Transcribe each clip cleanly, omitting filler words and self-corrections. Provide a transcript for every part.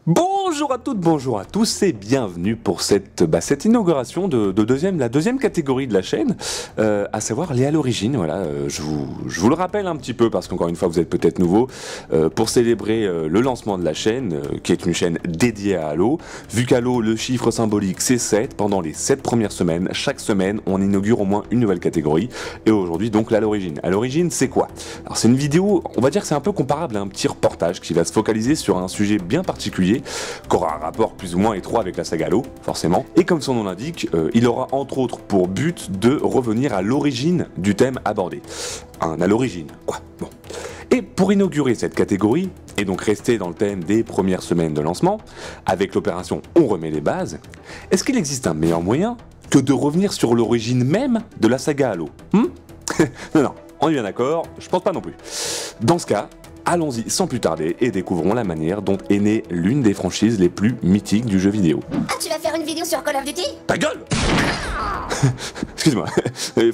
Bonjour à toutes, bonjour à tous et bienvenue pour cette inauguration de la deuxième catégorie de la chaîne, à savoir les à l'origine. Voilà, je vous le rappelle un petit peu parce qu'encore une fois vous êtes peut-être nouveau, pour célébrer le lancement de la chaîne, qui est une chaîne dédiée à Halo. Vu qu'Halo, le chiffre symbolique c'est 7, pendant les 7 premières semaines, chaque semaine on inaugure au moins une nouvelle catégorie. Et aujourd'hui donc l'à l'origine. À l'origine c'est quoi? Alors c'est une vidéo, on va dire que c'est un peu comparable à un petit reportage qui va se focaliser sur un sujet bien particulier, qui aura un rapport plus ou moins étroit avec la saga Halo, forcément. Et comme son nom l'indique, il aura entre autres pour but de revenir à l'origine du thème abordé. À l'origine, quoi. Bon. Et pour inaugurer cette catégorie, et donc rester dans le thème des premières semaines de lancement, avec l'opération On remet les bases, est-ce qu'il existe un meilleur moyen que de revenir sur l'origine même de la saga Halo? Non, on est bien d'accord, je pense pas non plus. Dans ce cas, allons-y sans plus tarder et découvrons la manière dont est née l'une des franchises les plus mythiques du jeu vidéo. Ah, tu vas faire une vidéo sur Call of Duty? Ta gueule! Excuse-moi,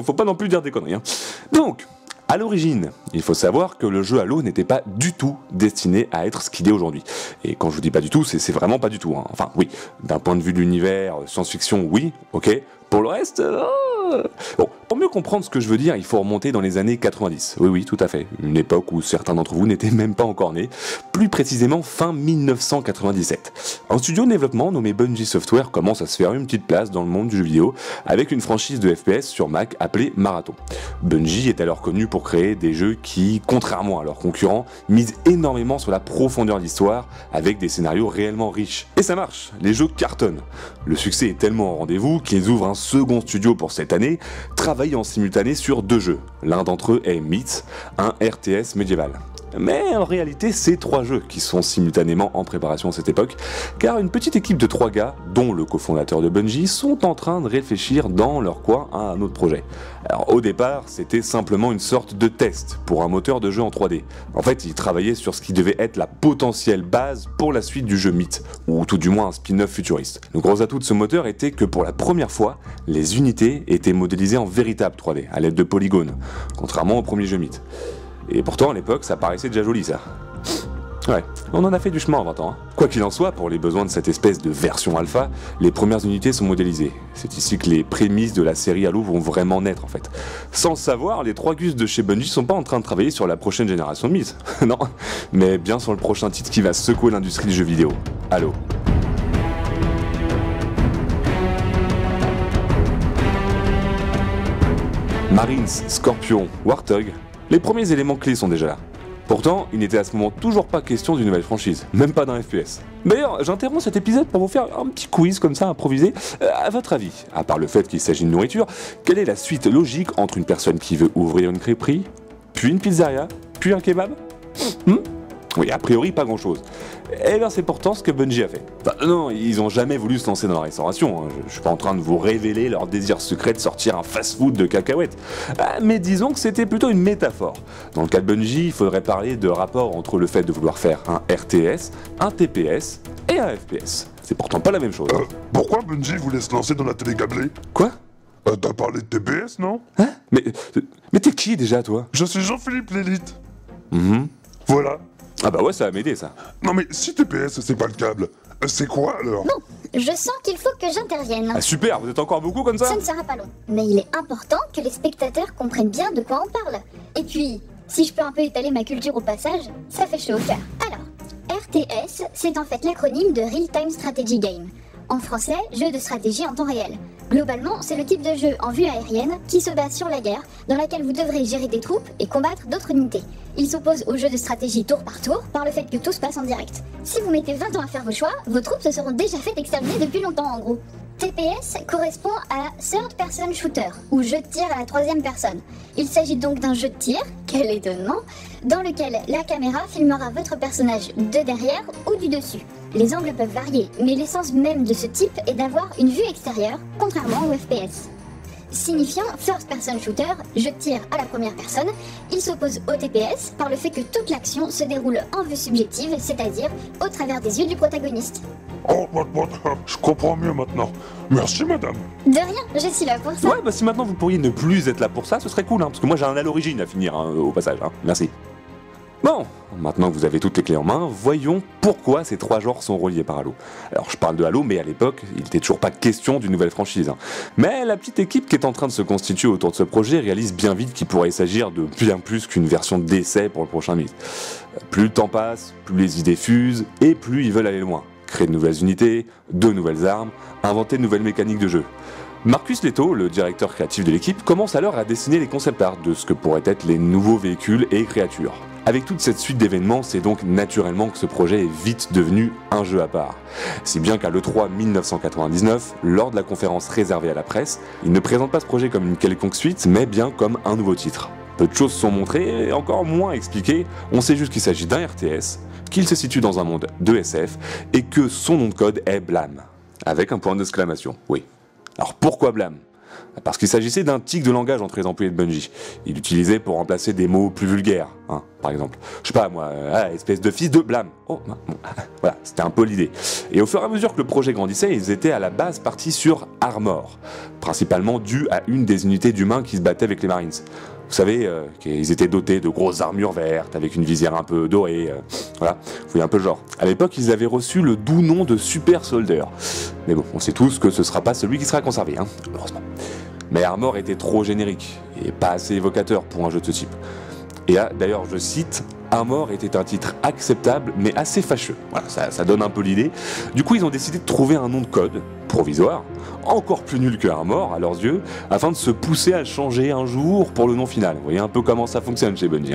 faut pas non plus dire des conneries. Donc, à l'origine, il faut savoir que le jeu Halo n'était pas du tout destiné à être ce qu'il est aujourd'hui. Et quand je vous dis pas du tout, c'est vraiment pas du tout. Enfin, oui, d'un point de vue de l'univers, science-fiction, oui, ok. Pour le reste, Bon, pour mieux comprendre ce que je veux dire, il faut remonter dans les années 90. Oui, tout à fait. Une époque où certains d'entre vous n'étaient même pas encore nés. Plus précisément, fin 1997. Un studio de développement nommé Bungie Software commence à se faire une petite place dans le monde du jeu vidéo avec une franchise de FPS sur Mac appelée Marathon. Bungie est alors connu pour créer des jeux qui, contrairement à leurs concurrents, misent énormément sur la profondeur de l'histoire avec des scénarios réellement riches. Et ça marche, les jeux cartonnent. Le succès est tellement au rendez-vous qu'ils ouvrent un second studio pour cette année, travaillant en simultané sur 2 jeux. L'un d'entre eux est Myth, un RTS médiéval. Mais en réalité, c'est 3 jeux qui sont simultanément en préparation à cette époque, car une petite équipe de 3 gars, dont le cofondateur de Bungie, sont en train de réfléchir dans leur coin à un autre projet. Alors au départ, c'était simplement une sorte de test pour un moteur de jeu en 3D. En fait, ils travaillaient sur ce qui devait être la potentielle base pour la suite du jeu Myth, ou tout du moins un spin-off futuriste. Le gros atout de ce moteur était que pour la première fois, les unités étaient modélisées en véritable 3D, à l'aide de polygones, contrairement au premier jeu Myth. Et pourtant, à l'époque, ça paraissait déjà joli, ça. Ouais, on en a fait du chemin en 20 ans. Quoi qu'il en soit, pour les besoins de cette espèce de version alpha, les premières unités sont modélisées. C'est ici que les prémices de la série Halo vont vraiment naître, en fait. Sans le savoir, les 3 gus de chez Bungie sont pas en train de travailler sur la prochaine génération de mise. Non, mais bien sur le prochain titre qui va secouer l'industrie du jeu vidéo. Halo. Marines, Scorpion, Warthog, les premiers éléments clés sont déjà là. Pourtant, il n'était à ce moment toujours pas question d'une nouvelle franchise, même pas d'un FPS. D'ailleurs, j'interromps cet épisode pour vous faire un petit quiz comme ça improvisé. À votre avis, à part le fait qu'il s'agit de nourriture, quelle est la suite logique entre une personne qui veut ouvrir une crêperie, puis une pizzeria, puis un kebab? Oui, a priori pas grand chose. Et bien c'est pourtant ce que Bungie a fait. Enfin, non, ils ont jamais voulu se lancer dans la restauration, Je suis pas en train de vous révéler leur désir secret de sortir un fast-food de cacahuètes. Mais disons que c'était plutôt une métaphore. Dans le cas de Bungie, il faudrait parler de rapport entre le fait de vouloir faire un RTS, un TPS et un FPS. C'est pourtant pas la même chose. Pourquoi Bungie voulait se lancer dans la télé câblée? Quoi? T'as parlé de TPS, non? Hein? Mais t'es qui déjà, toi? Je suis Jean-Philippe Lélite. Voilà. Ah bah ouais, ça va m'aider, ça. Non mais si TPS c'est pas le câble, c'est quoi alors? Bon, je sens qu'il faut que j'intervienne. Ah super, vous êtes encore beaucoup comme ça? Ça ne sera pas long, mais il est important que les spectateurs comprennent bien de quoi on parle. Et puis, si je peux un peu étaler ma culture au passage, ça fait chaud au cœur. Alors, RTS, c'est en fait l'acronyme de Real Time Strategy Game. En français, jeu de stratégie en temps réel. Globalement, c'est le type de jeu en vue aérienne qui se base sur la guerre, dans laquelle vous devrez gérer des troupes et combattre d'autres unités. Il s'oppose au jeu de stratégie tour par le fait que tout se passe en direct. Si vous mettez 20 ans à faire vos choix, vos troupes se seront déjà fait exterminer depuis longtemps en gros. TPS correspond à Third Person Shooter, ou jeu de tir à la 3e personne. Il s'agit donc d'un jeu de tir, quel étonnement, dans lequel la caméra filmera votre personnage de derrière ou du dessus. Les angles peuvent varier, mais l'essence même de ce type est d'avoir une vue extérieure, contrairement au FPS. Signifiant First Person Shooter, jeu de tir à la première personne, il s'oppose au TPS par le fait que toute l'action se déroule en vue subjective, c'est-à-dire au travers des yeux du protagoniste. Oh, je comprends mieux maintenant. Merci madame. De rien, je suis là pour ça. Ouais, bah si maintenant vous pourriez ne plus être là pour ça, ce serait cool, parce que moi j'ai un à l'origine à finir, au passage, Merci. Bon, maintenant que vous avez toutes les clés en main, voyons pourquoi ces 3 genres sont reliés par Halo. Alors je parle de Halo, mais à l'époque, il n'était toujours pas question d'une nouvelle franchise. Mais la petite équipe qui est en train de se constituer autour de ce projet réalise bien vite qu'il pourrait s'agir de bien plus qu'une version d'essai pour le prochain mythe. Plus le temps passe, plus les idées fusent, et plus ils veulent aller loin. Créer de nouvelles unités, de nouvelles armes, inventer de nouvelles mécaniques de jeu. Marcus Leto, le directeur créatif de l'équipe, commence alors à dessiner les concept art de ce que pourraient être les nouveaux véhicules et créatures. Avec toute cette suite d'événements, c'est donc naturellement que ce projet est vite devenu un jeu à part. Si bien qu'à l'E3 1999, lors de la conférence réservée à la presse, il ne présente pas ce projet comme une quelconque suite, mais bien comme un nouveau titre. Peu de choses sont montrées, et encore moins expliquées, on sait juste qu'il s'agit d'un RTS, qu'il se situe dans un monde de SF, et que son nom de code est Blam. Avec un point d'exclamation, oui. Alors pourquoi Blam ? Parce qu'il s'agissait d'un tic de langage entre les employés de Bungie. Il l'utilisait pour remplacer des mots plus vulgaires, par exemple. Je sais pas moi, espèce de fils de Blam. Oh, bon, voilà, c'était un peu l'idée. Et au fur et à mesure que le projet grandissait, ils étaient à la base partis sur Armor, principalement dû à une des unités d'humains qui se battaient avec les Marines. Vous savez, qu'ils étaient dotés de grosses armures vertes, avec une visière un peu dorée, voilà, vous voyez un peu le genre. À l'époque, ils avaient reçu le doux nom de Super Soldier. Mais bon, on sait tous que ce sera pas celui qui sera conservé, heureusement. Mais Armor était trop générique, et pas assez évocateur pour un jeu de ce type. Et d'ailleurs, je cite, Armor était un titre acceptable, mais assez fâcheux. Voilà, ça donne un peu l'idée. Du coup, ils ont décidé de trouver un nom de code, provisoire, encore plus nul que Armor, à leurs yeux, afin de se pousser à le changer un jour pour le nom final. Vous voyez un peu comment ça fonctionne chez Bungie.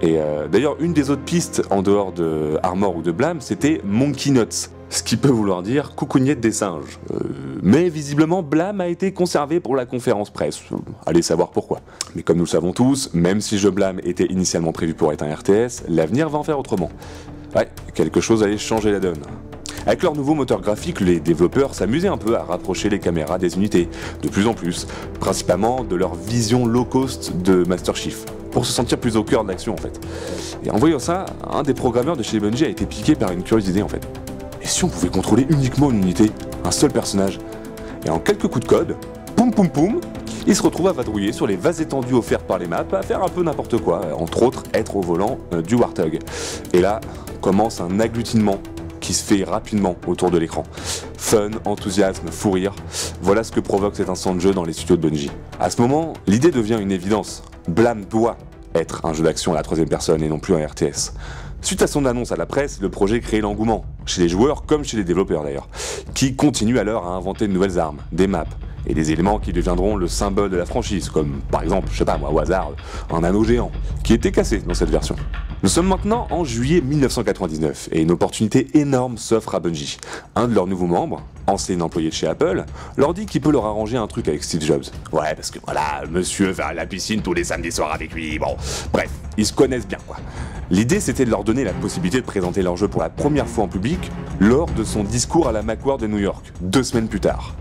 Et d'ailleurs, une des autres pistes, en dehors de Armor ou de Blam, c'était Monkey Nuts. Ce qui peut vouloir dire coucougnette des singes. Mais visiblement, Blam a été conservé pour la conférence presse. Allez savoir pourquoi. Mais comme nous le savons tous, même si le jeu Blam était initialement prévu pour être un RTS, l'avenir va en faire autrement. Ouais, quelque chose allait changer la donne. Avec leur nouveau moteur graphique, les développeurs s'amusaient un peu à rapprocher les caméras des unités, de plus en plus, principalement de leur vision low cost de Master Chief, pour se sentir plus au cœur de l'action en fait. Et en voyant ça, un des programmeurs de chez Bungie a été piqué par une curieuse idée en fait. Et si on pouvait contrôler uniquement une unité, un seul personnage? Et en quelques coups de code, poum poum poum, il se retrouve à vadrouiller sur les vases étendus offertes par les maps, à faire un peu n'importe quoi, entre autres être au volant du Warthog. Et là, commence un agglutinement qui se fait rapidement autour de l'écran. Fun, enthousiasme, fou rire, voilà ce que provoque cet instant de jeu dans les studios de Bungie. À ce moment, l'idée devient une évidence. Blam doit être un jeu d'action à la troisième personne et non plus un RTS. Suite à son annonce à la presse, le projet crée l'engouement, chez les joueurs comme chez les développeurs d'ailleurs, qui continuent alors à inventer de nouvelles armes, des maps, et des éléments qui deviendront le symbole de la franchise, comme par exemple, je sais pas moi, au hasard, un anneau géant, qui était cassé dans cette version. Nous sommes maintenant en juillet 1999, et une opportunité énorme s'offre à Bungie. Un de leurs nouveaux membres, ancien employé de chez Apple, leur dit qu'il peut leur arranger un truc avec Steve Jobs. Ouais, parce que voilà, monsieur va à la piscine tous les samedis soirs avec lui, bon, bref, ils se connaissent bien quoi. L'idée c'était de leur donner la possibilité de présenter leur jeu pour la première fois en public lors de son discours à la Macworld de New York, 2 semaines plus tard.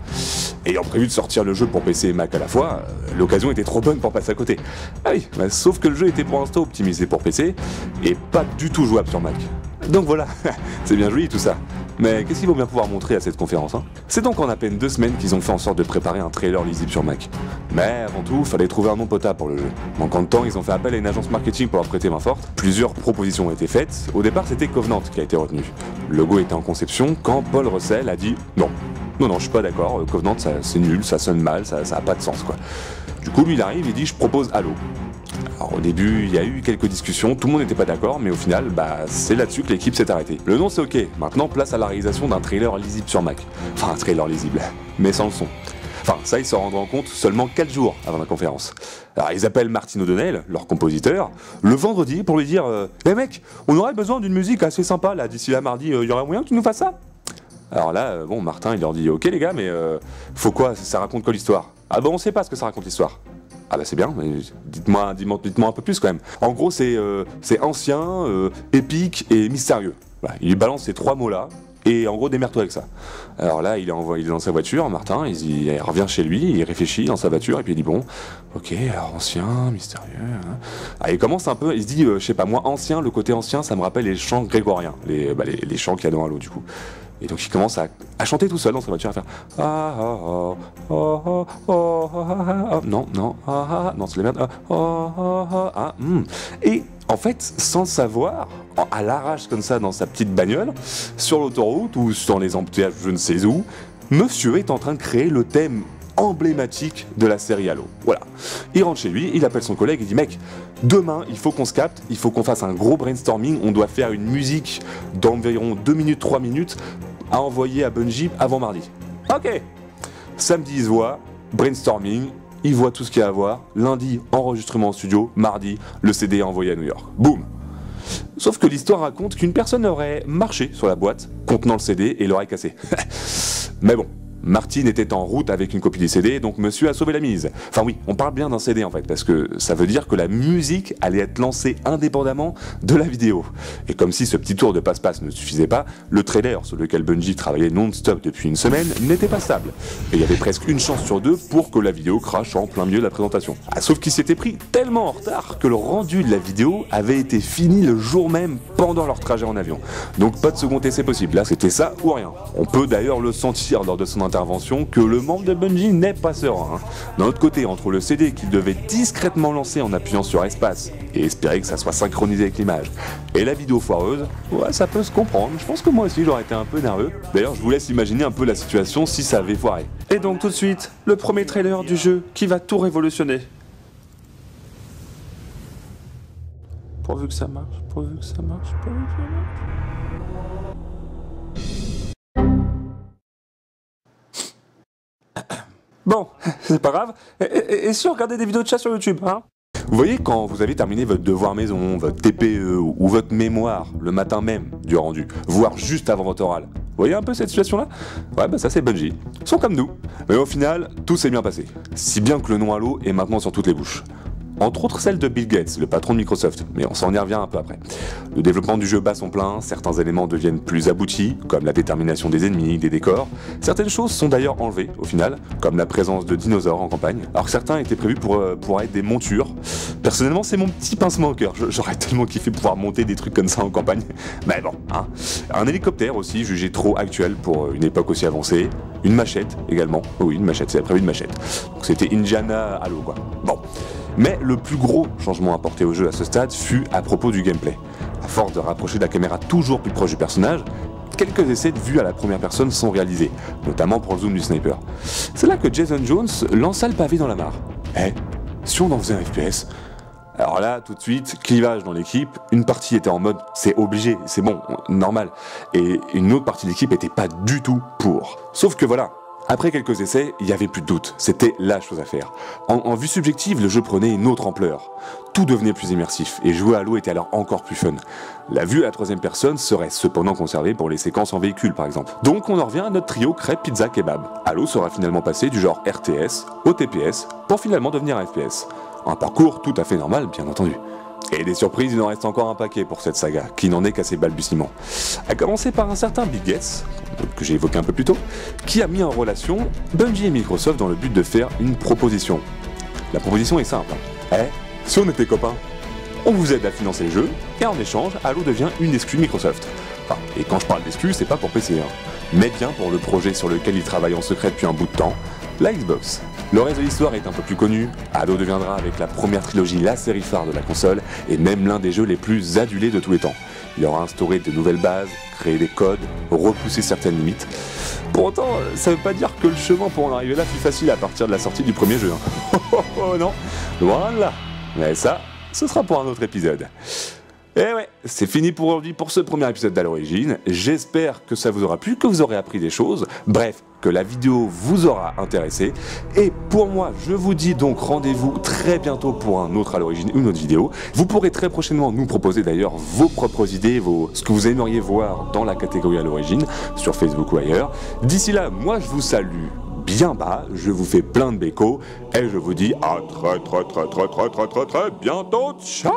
Ayant prévu de sortir le jeu pour PC et Mac à la fois, l'occasion était trop bonne pour passer à côté. Ah oui, sauf que le jeu était pour l'instant optimisé pour PC et pas du tout jouable sur Mac. Donc voilà, c'est bien joli tout ça. Mais qu'est-ce qu'ils vont bien pouvoir montrer à cette conférence C'est donc en à peine 2 semaines qu'ils ont fait en sorte de préparer un trailer lisible sur Mac. Mais avant tout, fallait trouver un nom potable pour le jeu. Manquant de temps, ils ont fait appel à une agence marketing pour leur prêter main forte. Plusieurs propositions ont été faites. Au départ, c'était Covenant qui a été retenu. Le logo était en conception quand Paul Russell a dit non. Non, je suis pas d'accord, Covenant c'est nul, ça sonne mal, ça a pas de sens quoi. Du coup, lui il arrive et dit je propose Halo. Alors au début, il y a eu quelques discussions, tout le monde n'était pas d'accord, mais au final, c'est là-dessus que l'équipe s'est arrêtée. Le nom c'est ok, maintenant place à la réalisation d'un trailer lisible sur Mac. Enfin, un trailer lisible, mais sans le son. Enfin, ça, ils s'en rendront compte seulement 4 jours avant la conférence. Alors, ils appellent Martin O'Donnell, leur compositeur, le vendredi pour lui dire hey mec, on aurait besoin d'une musique assez sympa là, d'ici là mardi, il y aurait moyen que tu nous fasses ça? Alors là, Martin, il leur dit ok les gars, mais faut quoi? Ça raconte quoi l'histoire? Ah on sait pas ce que ça raconte l'histoire. Ah c'est bien, mais dites-moi un peu plus quand même. En gros, c'est ancien, épique et mystérieux. Voilà, il balance ces 3 mots-là, et en gros, démerde-toi avec ça. Alors là, il est dans sa voiture, Martin, il revient chez lui, il réfléchit dans sa voiture, et puis il dit bon, ok, alors ancien, mystérieux... Ah, il commence un peu, il se dit, je sais pas, moi, ancien, le côté ancien, ça me rappelle les chants grégoriens, les chants qu'il y a dans Halo, du coup. Et donc il commence à chanter tout seul dans sa voiture, à faire non, c'est les merdes, et En fait, sans le savoir, à l'arrache comme ça dans sa petite bagnole, sur l'autoroute ou sur les embouteillages je ne sais où, monsieur est en train de créer le thème emblématique de la série Halo. Voilà. Il rentre chez lui, il appelle son collègue et dit mec, demain il faut qu'on se capte, il faut qu'on fasse un gros brainstorming, on doit faire une musique d'environ 2 minutes, 3 minutes à envoyer à Bungie avant mardi. Ok. Samedi il se voit, brainstorming, il voit tout ce qu'il y a à voir, lundi enregistrement en studio, mardi le CD est envoyé à New York. Boum. Sauf que l'histoire raconte qu'une personne aurait marché sur la boîte contenant le CD et l'aurait cassé. Mais bon. Martin était en route avec une copie du CD, donc monsieur a sauvé la mise. Enfin oui, on parle bien d'un CD en fait, parce que ça veut dire que la musique allait être lancée indépendamment de la vidéo. Et comme si ce petit tour de passe-passe ne suffisait pas, le trailer sur lequel Bungie travaillait non-stop depuis une semaine n'était pas stable. Et il y avait presque une chance sur 2 pour que la vidéo crache en plein milieu de la présentation. Ah, sauf qu'il s'était pris tellement en retard que le rendu de la vidéo avait été fini le jour même pendant leur trajet en avion. Donc pas de second essai possible, là c'était ça ou rien. On peut d'ailleurs le sentir lors de son intervention que le membre de Bungie n'est pas serein. D'un autre côté, entre le CD qu'il devait discrètement lancer en appuyant sur espace et espérer que ça soit synchronisé avec l'image, et la vidéo foireuse, ouais, ça peut se comprendre. Je pense que moi aussi j'aurais été un peu nerveux. D'ailleurs, je vous laisse imaginer un peu la situation si ça avait foiré. Et donc tout de suite, le premier trailer du jeu qui va tout révolutionner. Pourvu que ça marche, pourvu que ça marche, pourvu que ça marche. Bon, c'est pas grave. Et si on regardait des vidéos de chat sur YouTube, hein? Vous voyez, quand vous avez terminé votre devoir maison, votre TPE ou votre mémoire le matin même du rendu, voire juste avant votre oral, vous voyez un peu cette situation-là? Ouais, bah ça c'est Bungie. Ils sont comme nous. Mais au final, tout s'est bien passé. Si bien que le nom Halo est maintenant sur toutes les bouches. Entre autres celle de Bill Gates, le patron de Microsoft, mais on s'en y revient un peu après. Le développement du jeu bat son plein, certains éléments deviennent plus aboutis, comme la détermination des ennemis, des décors. Certaines choses sont d'ailleurs enlevées, au final, comme la présence de dinosaures en campagne, alors que certains étaient prévus pour être des montures. Personnellement, c'est mon petit pincement au cœur, j'aurais tellement kiffé pouvoir monter des trucs comme ça en campagne. Mais bon, hein. Un hélicoptère aussi, jugé trop actuel pour une époque aussi avancée. Une machette également, oui, une machette, c'est prévu une machette. Donc c'était Indiana Halo, quoi. Bon. Mais le plus gros changement apporté au jeu à ce stade fut à propos du gameplay. À force de rapprocher la caméra toujours plus proche du personnage, quelques essais de vue à la première personne sont réalisés, notamment pour le zoom du sniper. C'est là que Jason Jones lança le pavé dans la mare. Eh, si on en faisait un FPS? Alors là, tout de suite, clivage dans l'équipe, une partie était en mode c'est obligé, c'est bon, normal, et une autre partie de l'équipe était pas du tout pour. Sauf que voilà, après quelques essais, il n'y avait plus de doute, c'était la chose à faire. En vue subjective, le jeu prenait une autre ampleur. Tout devenait plus immersif, et jouer à Halo était alors encore plus fun. La vue à la troisième personne serait cependant conservée pour les séquences en véhicule par exemple. Donc on en revient à notre trio crêpe, pizza, kebab. Halo sera finalement passé du genre RTS au TPS, pour finalement devenir un FPS. Un parcours tout à fait normal, bien entendu. Et des surprises, il en reste encore un paquet pour cette saga, qui n'en est qu'à ses balbutiements. À commencer par un certain Bill Gates, que j'ai évoqué un peu plus tôt, qui a mis en relation Bungie et Microsoft dans le but de faire une proposition. La proposition est simple. Si on était copains, on vous aide à financer le jeu, et en échange, Halo devient une exclue Microsoft. Enfin, et quand je parle d'exclus, c'est pas pour PC, hein, mais bien pour le projet sur lequel ils travaillent en secret depuis un bout de temps, la Xbox. Le reste de l'histoire est un peu plus connu. Halo deviendra avec la première trilogie la série phare de la console et même l'un des jeux les plus adulés de tous les temps. Il aura instauré de nouvelles bases, créé des codes, repoussé certaines limites. Pour autant, ça veut pas dire que le chemin pour en arriver là fut facile à partir de la sortie du premier jeu. Oh non, loin de là. Mais ça, ce sera pour un autre épisode. Et ouais, c'est fini pour aujourd'hui pour ce premier épisode d'Halo Origins. J'espère que ça vous aura plu, que vous aurez appris des choses. Bref, que la vidéo vous aura intéressé. Et pour moi, je vous dis donc rendez-vous très bientôt pour un autre Halo Origins, une autre vidéo. Vous pourrez très prochainement nous proposer d'ailleurs vos propres idées, ce que vous aimeriez voir dans la catégorie Halo Origins, sur Facebook ou ailleurs. D'ici là, moi je vous salue bien bas, je vous fais plein de bécos, et je vous dis à très bientôt. Ciao!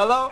Hello?